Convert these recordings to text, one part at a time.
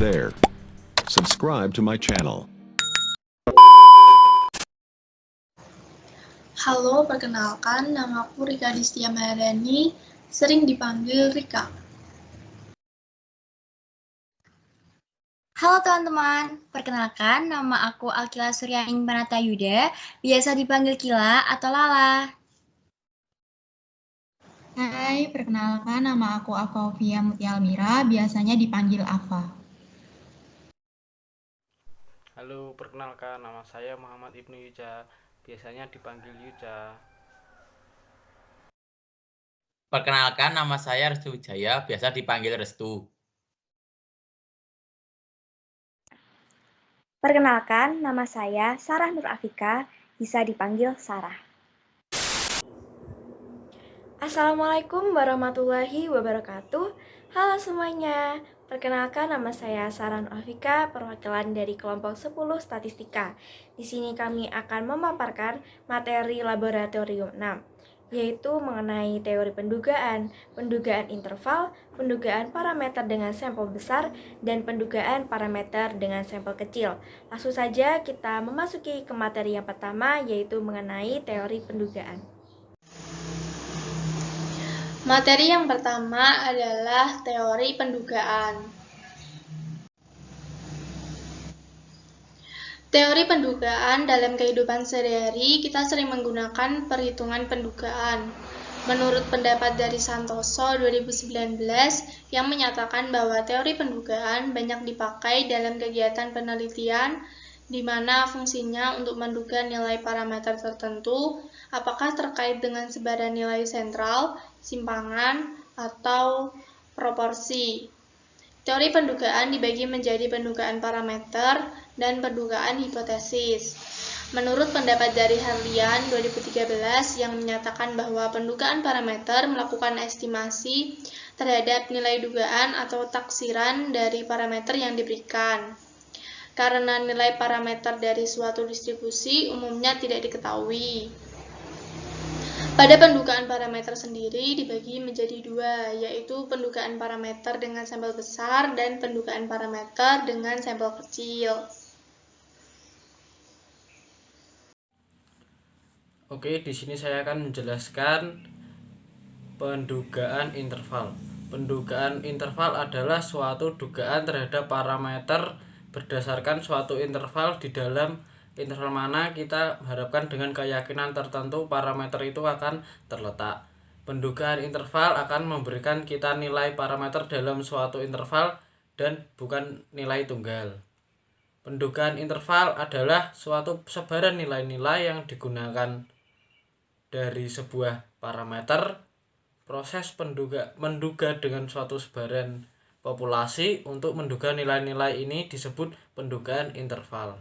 there. Subscribe to my channel. Halo, perkenalkan, namaku Rika Distia Maharani, sering dipanggil Rika. Halo teman-teman, perkenalkan nama aku Alkila Suryaning Panatayuda, biasa dipanggil Kila atau Lala. Hai, perkenalkan nama aku Afafia Mutia Almira, biasanya dipanggil Afa. Halo, perkenalkan nama saya Muhammad Ibnu Yuja, biasanya dipanggil Yuja. Perkenalkan, nama saya Restu Wijaya, biasa dipanggil Restu. Perkenalkan, nama saya Sarah Nur Afika, bisa dipanggil Sarah. Assalamualaikum warahmatullahi wabarakatuh. Halo semuanya, perkenalkan nama saya Sarah Nur Afika, perwakilan dari kelompok 10 Statistika. Di sini kami akan memaparkan materi laboratorium 6, yaitu mengenai teori pendugaan, pendugaan interval, pendugaan parameter dengan sampel besar, dan pendugaan parameter dengan sampel kecil. Langsung saja kita memasuki ke materi yang pertama, yaitu mengenai teori pendugaan. Materi yang pertama adalah teori pendugaan. Teori pendugaan dalam kehidupan sehari-hari kita sering menggunakan perhitungan pendugaan. Menurut pendapat dari Santoso 2019 yang menyatakan bahwa teori pendugaan banyak dipakai dalam kegiatan penelitian di mana fungsinya untuk menduga nilai parameter tertentu, apakah terkait dengan sebaran nilai sentral, simpangan, atau proporsi. Teori pendugaan dibagi menjadi pendugaan parameter dan pendugaan hipotesis. Menurut pendapat dari Harlian 2013 yang menyatakan bahwa pendugaan parameter melakukan estimasi terhadap nilai dugaan atau taksiran dari parameter yang diberikan. Karena nilai parameter dari suatu distribusi umumnya tidak diketahui. Pada pendugaan parameter sendiri dibagi menjadi dua, yaitu pendugaan parameter dengan sampel besar dan pendugaan parameter dengan sampel kecil. Oke, di sini saya akan menjelaskan pendugaan interval. Pendugaan interval adalah suatu dugaan terhadap parameter berdasarkan suatu interval di dalam interval mana kita harapkan dengan keyakinan tertentu parameter itu akan terletak. Pendugaan interval akan memberikan kita nilai parameter dalam suatu interval dan bukan nilai tunggal. Pendugaan interval adalah suatu sebaran nilai-nilai yang digunakan dari sebuah parameter. Proses menduga dengan suatu sebaran populasi untuk menduga nilai-nilai ini disebut pendugaan interval.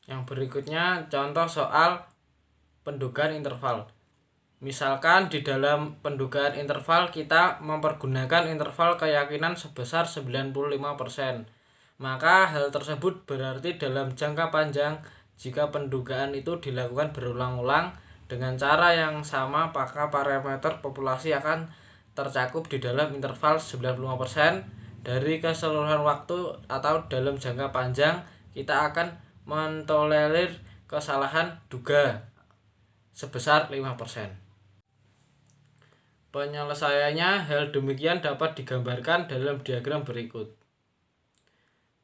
Yang berikutnya contoh soal pendugaan interval. Misalkan di dalam pendugaan interval kita mempergunakan interval keyakinan sebesar 95%. Maka hal tersebut berarti dalam jangka panjang jika pendugaan itu dilakukan berulang-ulang dengan cara yang sama, maka parameter populasi akan tercakup di dalam interval 95%. Dari keseluruhan waktu atau dalam jangka panjang kita akan mentolerir kesalahan duga sebesar 5%. Penyelesaiannya hal demikian dapat digambarkan dalam diagram berikut.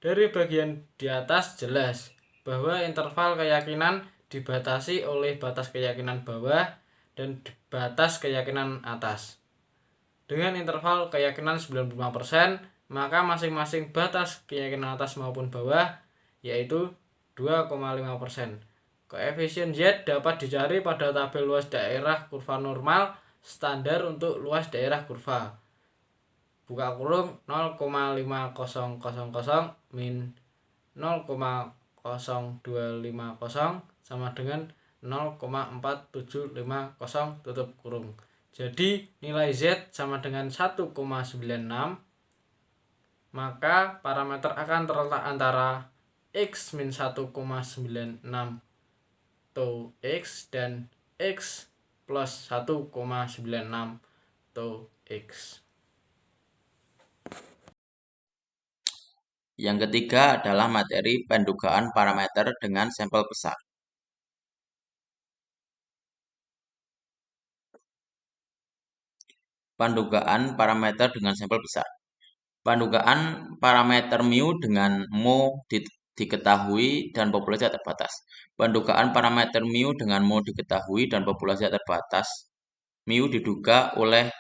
Dari bagian di atas jelas bahwa interval keyakinan dibatasi oleh batas keyakinan bawah dan batas keyakinan atas. Dengan interval keyakinan 95%, maka masing-masing batas keyakinan atas maupun bawah yaitu 2,5%. Koefisien Z dapat dicari pada tabel luas daerah kurva normal standar untuk luas daerah kurva. Buka kurung 0,5000 min 0,0250 sama dengan 0,4750 tutup kurung. Jadi nilai Z sama dengan 1,96, maka parameter akan terletak antara X min 1,96 tau X dan X plus 1,96 tau X. Yang ketiga adalah materi pendugaan parameter dengan sampel besar. Pendugaan parameter dengan sampel besar. Pendugaan parameter mu dengan mu diketahui dan populasi terbatas. Pendugaan parameter mu dengan mu diketahui dan populasi terbatas. Mu diduga oleh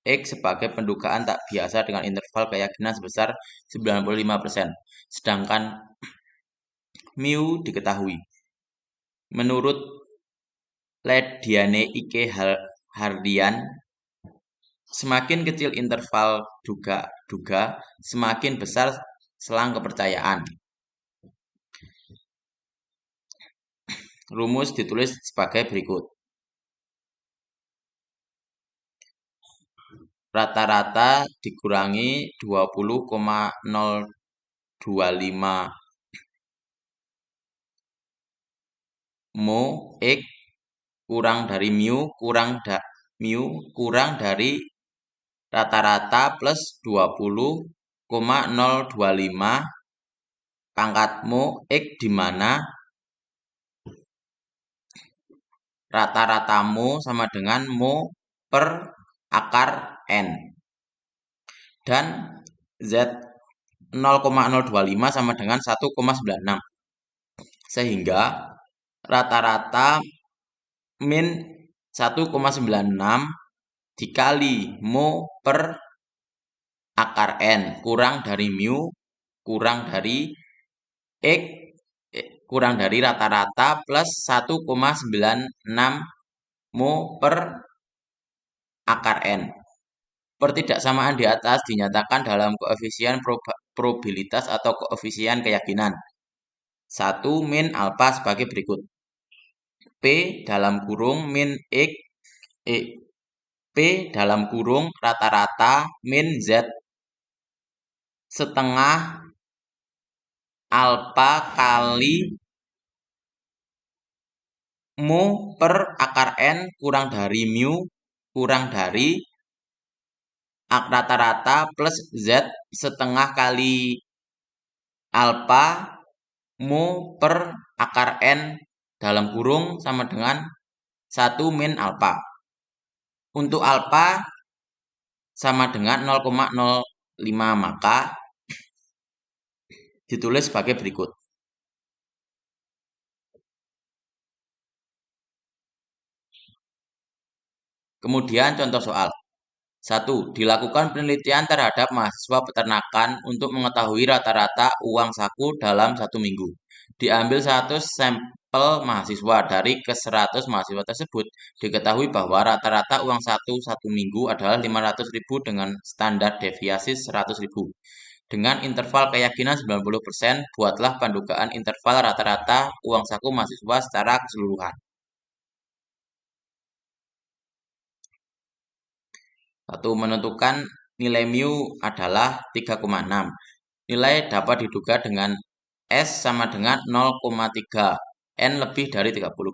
X sebagai pendugaan tak biasa dengan interval keyakinan sebesar 95%. Sedangkan mu diketahui. Menurut Lediane Ike Hardian, semakin kecil interval duga, semakin besar selang kepercayaan. Rumus ditulis sebagai berikut. Rata-rata dikurangi 20,025 mu X kurang dari mu kurang dari rata-rata plus 20,025 pangkat mu X di mana rata-rata mu sama dengan mu per akar N. Dan Z 0,025 sama dengan 1,96. Sehingga rata-rata min 1,96 dikali mu per akar N kurang dari mu kurang dari X kurang dari rata-rata plus 1,96 mu per akar N. Pertidaksamaan di atas dinyatakan dalam koefisien probabilitas atau koefisien keyakinan. 1 min alfa sebagai berikut. P dalam kurung min X P dalam kurung rata-rata min Z setengah alfa kali mu per akar N kurang dari mu kurang dari rata-rata plus Z setengah kali alfa mu per akar N dalam kurung sama dengan 1 min alfa. Untuk alfa sama dengan 0,05 maka ditulis sebagai berikut. Kemudian contoh soal. 1. Dilakukan penelitian terhadap mahasiswa peternakan untuk mengetahui rata-rata uang saku dalam 1 minggu. Diambil 100 sampel mahasiswa. Dari ke-100 mahasiswa tersebut, diketahui bahwa rata-rata uang saku 1 minggu adalah 500.000 dengan standar deviasi 100.000. Dengan interval keyakinan 90%, buatlah pendugaan interval rata-rata uang saku mahasiswa secara keseluruhan. 1. Menentukan nilai mu adalah 3,6. Nilai dapat diduga dengan S sama dengan 0,3. N lebih dari 30.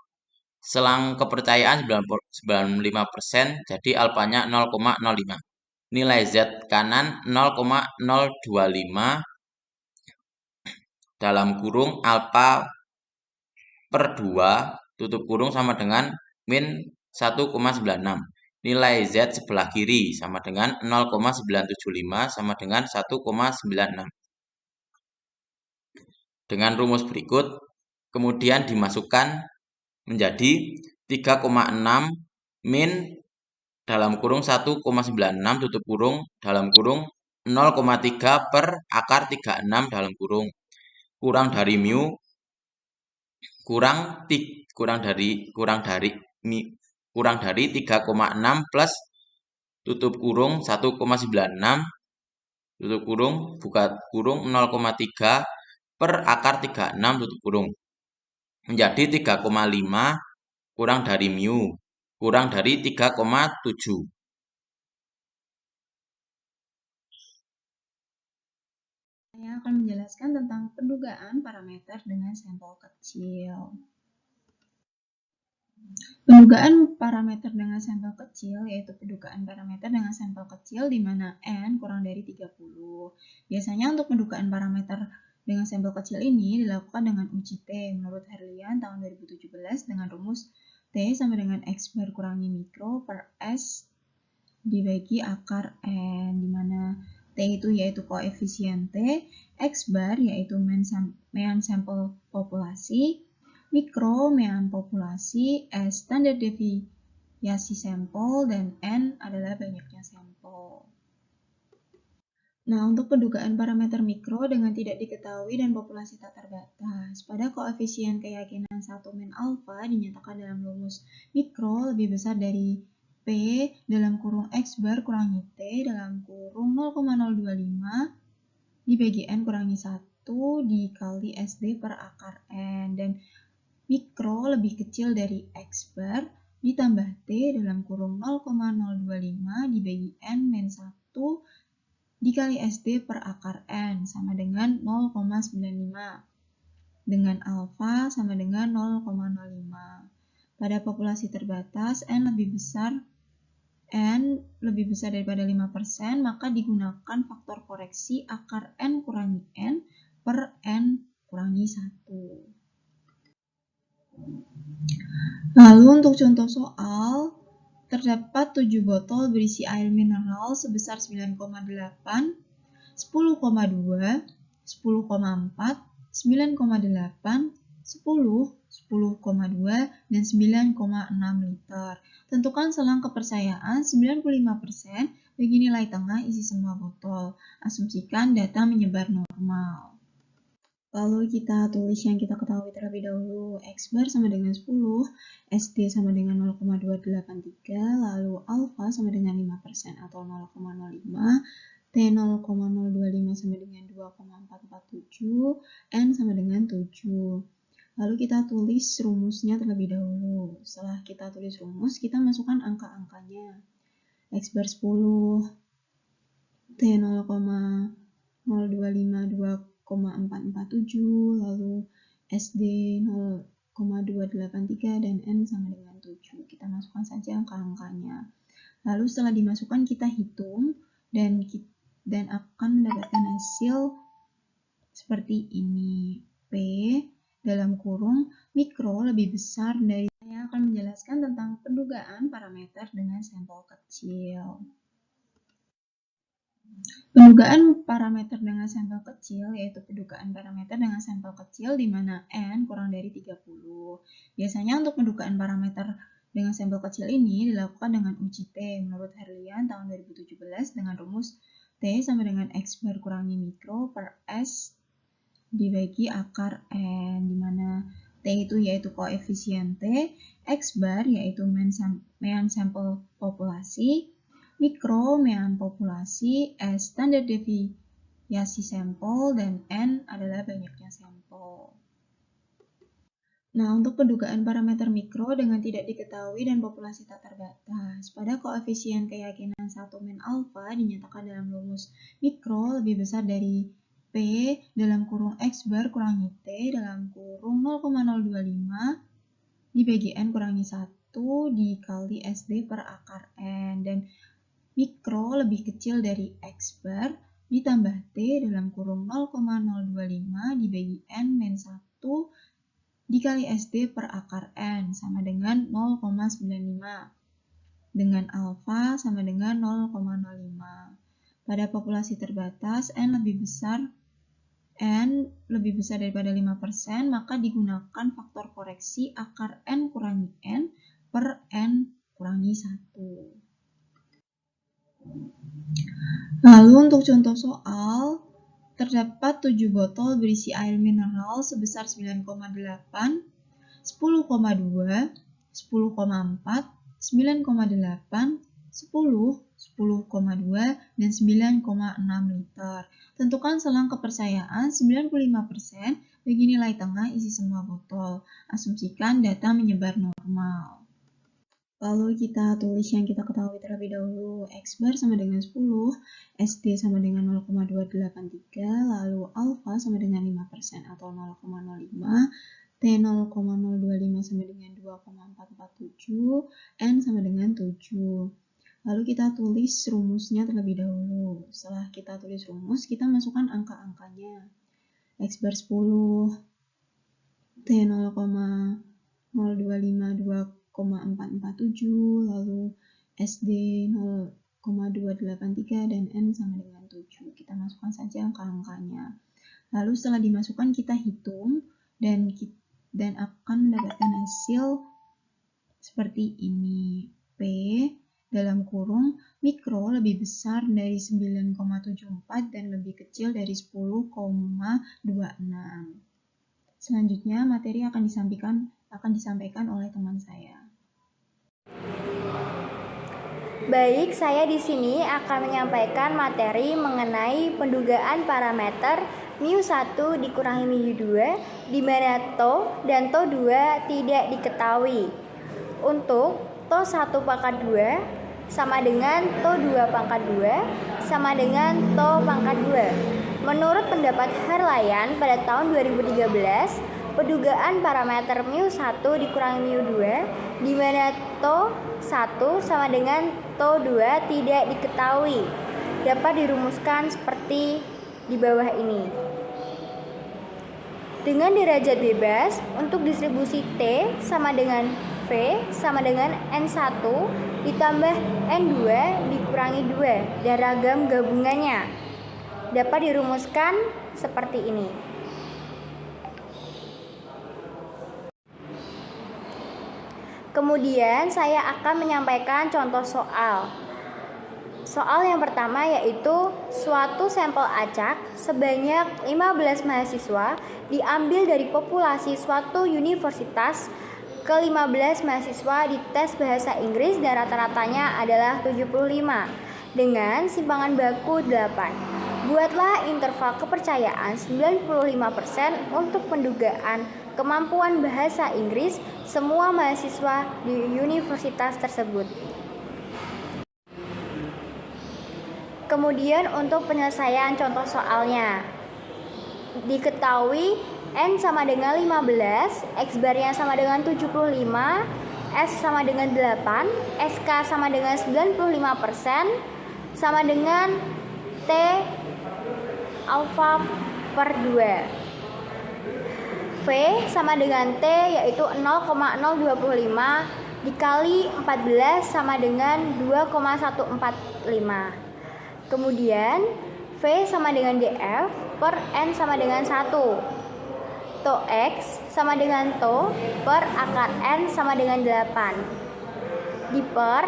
Selang kepercayaan 95%, jadi alfanya 0,05. Nilai Z kanan 0,025 dalam kurung alfa per 2 tutup kurung sama dengan min 1,96. Nilai Z sebelah kiri sama dengan 0,975 sama dengan 1,96. Dengan rumus berikut, kemudian dimasukkan menjadi 3,6 min dalam kurung 1,96 tutup kurung dalam kurung 0,3 per akar 36 dalam kurung kurang dari mu kurang dari 3,6 plus tutup kurung 1,96 tutup kurung buka kurung 0,3 per akar 36 tutup kurung menjadi 3,5 kurang dari mu kurang dari 3,7. Saya akan menjelaskan tentang pendugaan parameter dengan sampel kecil. Pendugaan parameter dengan sampel kecil, yaitu pendugaan parameter dengan sampel kecil di mana N kurang dari 30. Biasanya untuk pendugaan parameter dengan sampel kecil ini dilakukan dengan uji T menurut Herlian tahun 2017 dengan rumus T sama dengan X bar kurangi mikro per S dibagi akar N, di mana T itu yaitu koefisien T, X bar yaitu mean sampel populasi, mikro mean populasi, S standar deviasi sampel, dan N adalah banyaknya sampel. Nah, untuk pendugaan parameter mikro dengan tidak diketahui dan populasi tak terbatas, pada koefisien keyakinan 1 min alfa dinyatakan dalam rumus mikro lebih besar dari P dalam kurung X bar kurangi T dalam kurung 0,025 dibagi N kurangi 1 dikali SD per akar N, dan mikro lebih kecil dari X bar ditambah T dalam kurung 0,025 dibagi N min 1 dikali SD per akar N sama dengan 0,95 dengan alfa sama dengan 0,05. Pada populasi terbatas N lebih besar daripada 5%, maka digunakan faktor koreksi akar N kurangi N per N kurangi 1. Lalu untuk contoh soal, terdapat 7 botol berisi air mineral sebesar 9,8, 10,2, 10,4, 9,8, 10, 10,2, dan 9,6 liter. Tentukan selang kepercayaan 95% bagi nilai tengah isi semua botol. Asumsikan data menyebar normal. Lalu kita tulis yang kita ketahui terlebih dahulu. X bar sama dengan 10, SD sama dengan 0,283, lalu alfa sama dengan 5% atau 0,05, T 0,025 sama dengan 2,447, N sama dengan 7. Lalu kita tulis rumusnya terlebih dahulu. Setelah kita tulis rumus, kita masukkan angka-angkanya. X bar 10, T 0,025, 2,447, lalu SD 0,283, dan N sama dengan 7. Kita masukkan saja angka-angkanya. Lalu setelah dimasukkan kita hitung dan akan mendapatkan hasil seperti ini. P dalam kurung mikro lebih besar dari. Saya akan menjelaskan tentang pendugaan parameter dengan sampel kecil. Pendugaan parameter dengan sampel kecil, yaitu pendugaan parameter dengan sampel kecil di mana N kurang dari 30. Biasanya untuk pendugaan parameter dengan sampel kecil ini dilakukan dengan uji T menurut Herlian tahun 2017 dengan rumus T sama dengan X bar kurangi mikro per S dibagi akar N, di mana T itu yaitu koefisien T, X bar yaitu mean sampel populasi, mikro mean populasi, S standar deviasi sampel, dan N adalah banyaknya sampel. Nah, untuk pendugaan parameter mikro dengan tidak diketahui dan populasi tak terbatas, pada koefisien keyakinan 1 min alfa dinyatakan dalam rumus mikro lebih besar dari P dalam kurung X bar kurangi T dalam kurung 0,025 dibagi N kurangi 1 dikali SD per akar N, dan mikro lebih kecil dari X bar ditambah T dalam kurung 0,025 dibagi N min 1 dikali SD per akar N sama dengan 0,95 dengan alfa sama dengan 0,05. Pada populasi terbatas N lebih besar daripada 5%, maka digunakan faktor koreksi akar N kurangi N per N kurangi 1. Lalu untuk contoh soal, terdapat 7 botol berisi air mineral sebesar 9,8, 10,2, 10,4, 9,8, 10, 10,2, dan 9,6 liter. Tentukan selang kepercayaan 95% bagi nilai tengah isi semua botol. Asumsikan data menyebar normal. Lalu kita tulis yang kita ketahui terlebih dahulu. X bar sama dengan 10, SD sama dengan 0,283, lalu alfa sama dengan 5% atau 0,05, T 0,025 sama dengan 2,447, N sama dengan 7. Lalu kita tulis rumusnya terlebih dahulu. Setelah kita tulis rumus, kita masukkan angka-angkanya. X bar 10, T 0,025 2,447, lalu SD 0,283 dan N sama dengan 7. Kita masukkan saja angka-angkanya. Lalu setelah dimasukkan kita hitung dan akan mendapatkan hasil seperti ini. P dalam kurung mikro lebih besar dari 9,74 dan lebih kecil dari 10,26. Selanjutnya materi akan disampaikan oleh teman saya. Baik, saya di sini akan menyampaikan materi mengenai pendugaan parameter μ1 dikurangi μ2 di mana to dan to 2 tidak diketahui. Untuk to 1 pangkat 2 sama dengan to 2 pangkat 2 sama dengan to pangkat 2. Menurut pendapat Herlayan pada tahun 2013, pendugaan parameter μ1 dikurangi μ2 di mana to 1 sama dengan to 2 tidak diketahui dapat dirumuskan seperti di bawah ini. Dengan derajat bebas, untuk distribusi T sama dengan V sama dengan N1 ditambah N2 dikurangi 2 dan ragam gabungannya dapat dirumuskan seperti ini. Kemudian saya akan menyampaikan contoh soal. Soal yang pertama yaitu suatu sampel acak sebanyak 15 mahasiswa diambil dari populasi suatu universitas ke-15 mahasiswa di tes bahasa Inggris dan rata-ratanya adalah 75 dengan simpangan baku 8. Buatlah interval kepercayaan 95% untuk pendugaan kemampuan bahasa Inggris semua mahasiswa di universitas tersebut. Kemudian untuk penyelesaian contoh soalnya, diketahui N sama dengan 15, X barnya sama dengan 75, S sama dengan 8, SK sama dengan 95%, sama dengan T alfa per 2. V sama dengan T yaitu 0,025 dikali 14 sama dengan 2,145. Kemudian V sama dengan DF per N sama dengan 1. To X sama dengan To per akar N sama dengan 8. Diper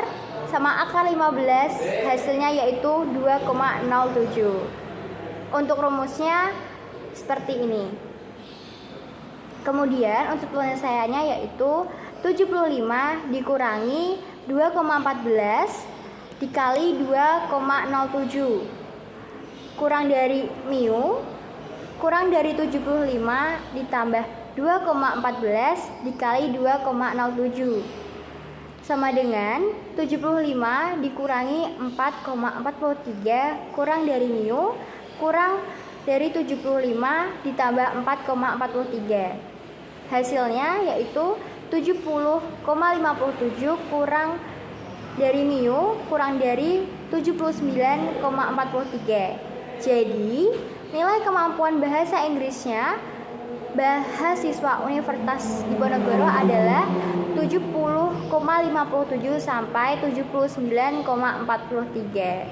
sama akar 15 hasilnya yaitu 2,07. Untuk rumusnya seperti ini. Kemudian untuk penyelesaiannya yaitu 75 dikurangi 2,14 dikali 2,07 kurang dari mu kurang dari 75 ditambah 2,14 dikali 2,07 sama dengan 75 dikurangi 4,43 kurang dari mu kurang dari 75 ditambah 4,43. Hasilnya yaitu 70,57 kurang dari mu kurang dari 79,43. Jadi, nilai kemampuan bahasa Inggrisnya mahasiswa Universitas Diponegoro adalah 70,57 sampai 79,43.